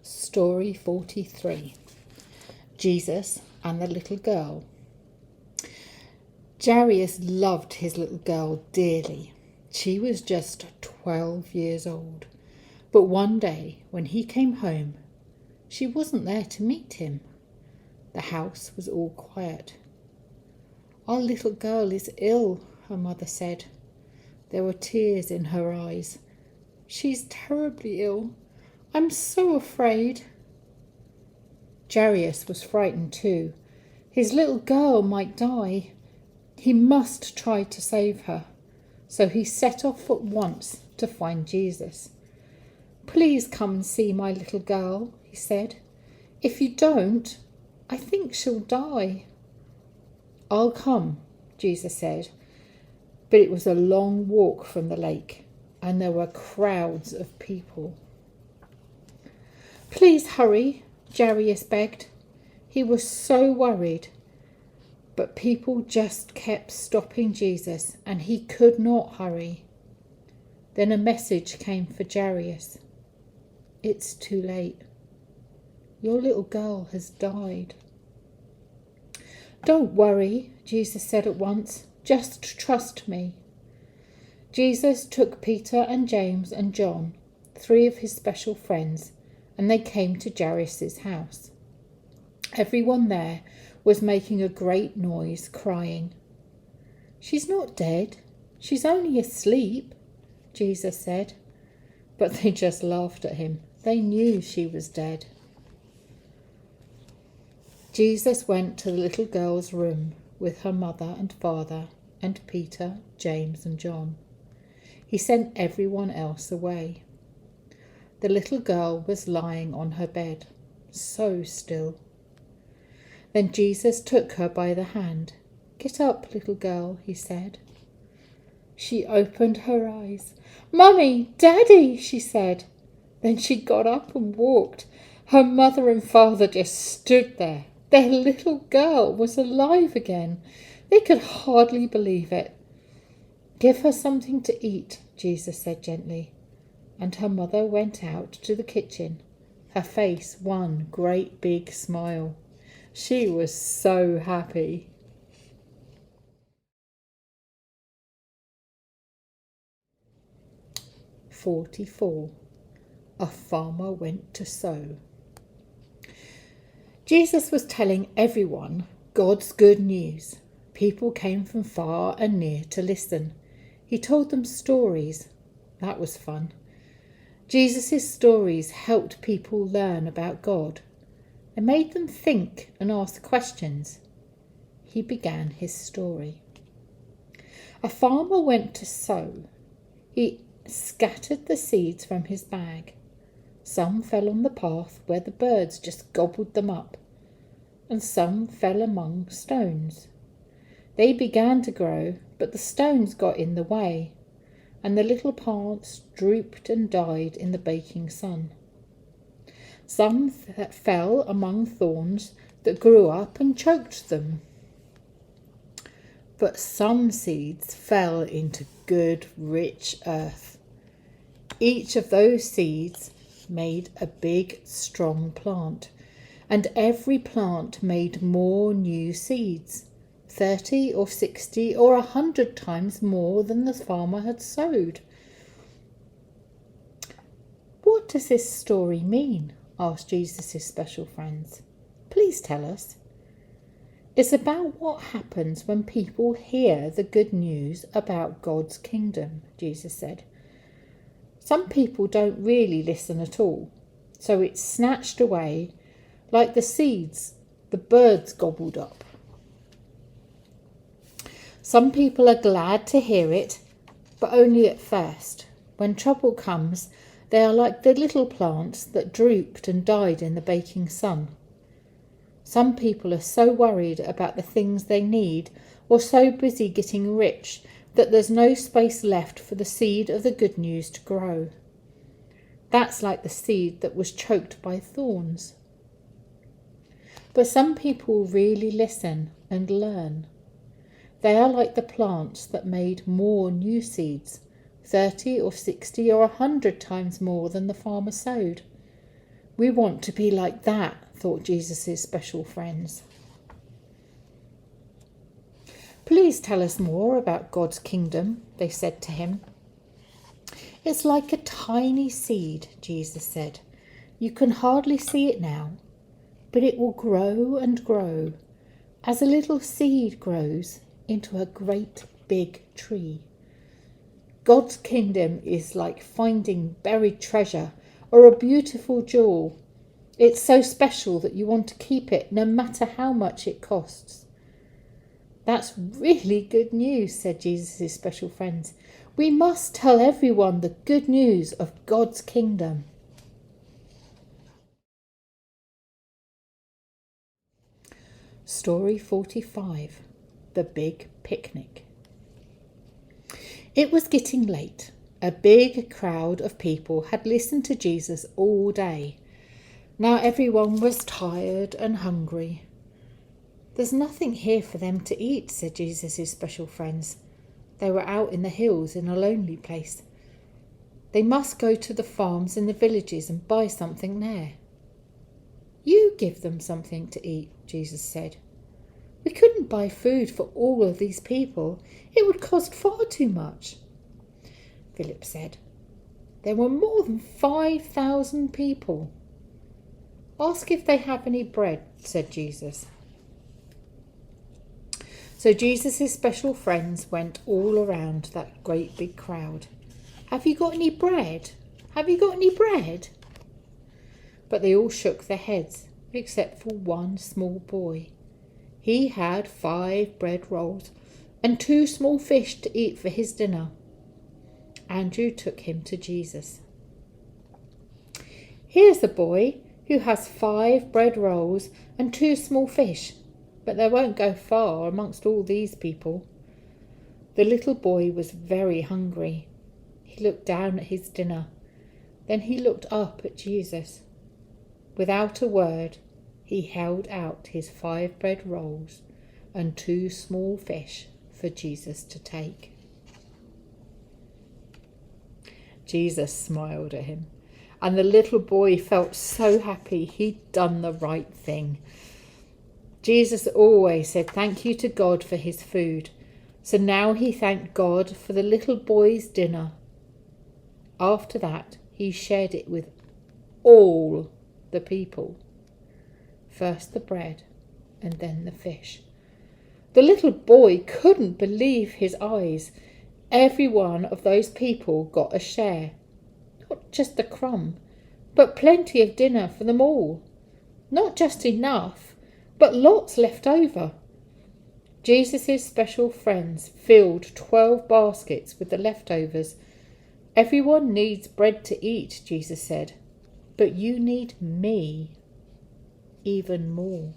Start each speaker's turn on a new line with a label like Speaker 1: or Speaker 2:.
Speaker 1: Story 43. Jesus and the Little Girl. Jairus loved his little girl dearly. She was just 12 years old. But one day, when he came home, she wasn't there to meet him. The house was all quiet. "Our little girl is ill," her mother said. There were tears in her eyes. "She's terribly ill. I'm so afraid." Jairus was frightened too. His little girl might die. He must try to save her. So he set off at once to find Jesus. "Please come and see my little girl," he said. "If you don't, I think she'll die." "I'll come," Jesus said. But it was a long walk from the lake, and there were crowds of people. "Please hurry," Jairus begged. He was so worried. But people just kept stopping Jesus, and he could not hurry. Then a message came for Jairus. "It's too late. Your little girl has died." "Don't worry," Jesus said at once. "Just trust me." Jesus took Peter and James and John, 3 of his special friends, and they came to Jairus' house. Everyone there was making a great noise, crying. "She's not dead. She's only asleep," Jesus said. But they just laughed at him. They knew she was dead. Jesus went to the little girl's room with her mother and father and Peter, James and John. He sent everyone else away. The little girl was lying on her bed, so still. Then Jesus took her by the hand. "Get up, little girl," he said. She opened her eyes. "Mummy, Daddy," she said. Then she got up and walked. Her mother and father just stood there. Their little girl was alive again. They could hardly believe it. "Give her something to eat," Jesus said gently. And her mother went out to the kitchen, her face one great big smile. She was so happy. "44. A farmer went to sow." Jesus was telling everyone God's good news. People came from far and near to listen. He told them stories. That was fun. Jesus' stories helped people learn about God. It made them think and ask questions. He began his story. A farmer went to sow. He scattered the seeds from his bag. Some fell on the path where the birds just gobbled them up, and some fell among stones. They began to grow, but the stones got in the way, and the little plants drooped and died in the baking sun. Some fell among thorns that grew up and choked them. But some seeds fell into good, rich earth. Each of those seeds made a big, strong plant, and every plant made more new seeds, 30 or 60 or 100 times more than the farmer had sowed. "What does this story mean?" asked Jesus' special friends. "Please tell us." "It's about what happens when people hear the good news about God's kingdom," Jesus said. "Some people don't really listen at all, so it's snatched away like the seeds the birds gobbled up. Some people are glad to hear it, but only at first. When trouble comes, they are like the little plants that drooped and died in the baking sun. Some people are so worried about the things they need or so busy getting rich that there's no space left for the seed of the good news to grow. That's like the seed that was choked by thorns. But some people really listen and learn. They are like the plants that made more new seeds, 30 or 60 or 100 times more than the farmer sowed. We want to be like that, thought Jesus' special friends. Please tell us more about God's kingdom, they said to him. It's like a tiny seed, Jesus said. You can hardly see it now, but it will grow and grow as a little seed grows into a great big tree. God's kingdom is like finding buried treasure or a beautiful jewel. It's so special that you want to keep it no matter how much it costs. That's really good news, said Jesus' special friends. We must tell everyone the good news of God's kingdom. Story 45. The Big Picnic. It was getting late. A big crowd of people had listened to Jesus all day. Now everyone was tired and hungry. There's nothing here for them to eat, said Jesus' special friends. They were out in the hills in a lonely place. They must go to the farms in the villages and buy something there. You give them something to eat, Jesus said. We couldn't buy food for all of these people. It would cost far too much. Philip said. There were more than 5,000 people. Ask if they have any bread, said Jesus. So Jesus' special friends went all around that great big crowd. Have you got any bread? Have you got any bread? But they all shook their heads, except for one small boy. He had 5 bread rolls and 2 small fish to eat for his dinner. Andrew took him to Jesus. Here's a boy who has 5 bread rolls and 2 small fish. But they won't go far amongst all these people. The little boy was very hungry. He looked down at his dinner. Then he looked up at Jesus. Without a word, he held out his 5 bread rolls and 2 small fish for Jesus to take. Jesus smiled at him, and the little boy felt so happy he'd done the right thing. Jesus always said thank you to God for his food, so now he thanked God for the little boy's dinner. After that, he shared it with all the people. First the bread and then the fish. The little boy couldn't believe his eyes. Every one of those people got a share. Not just a crumb, but plenty of dinner for them all. Not just enough, but lots left over. Jesus' special friends filled 12 baskets with the leftovers. Everyone needs bread to eat, Jesus said, but you need me even more.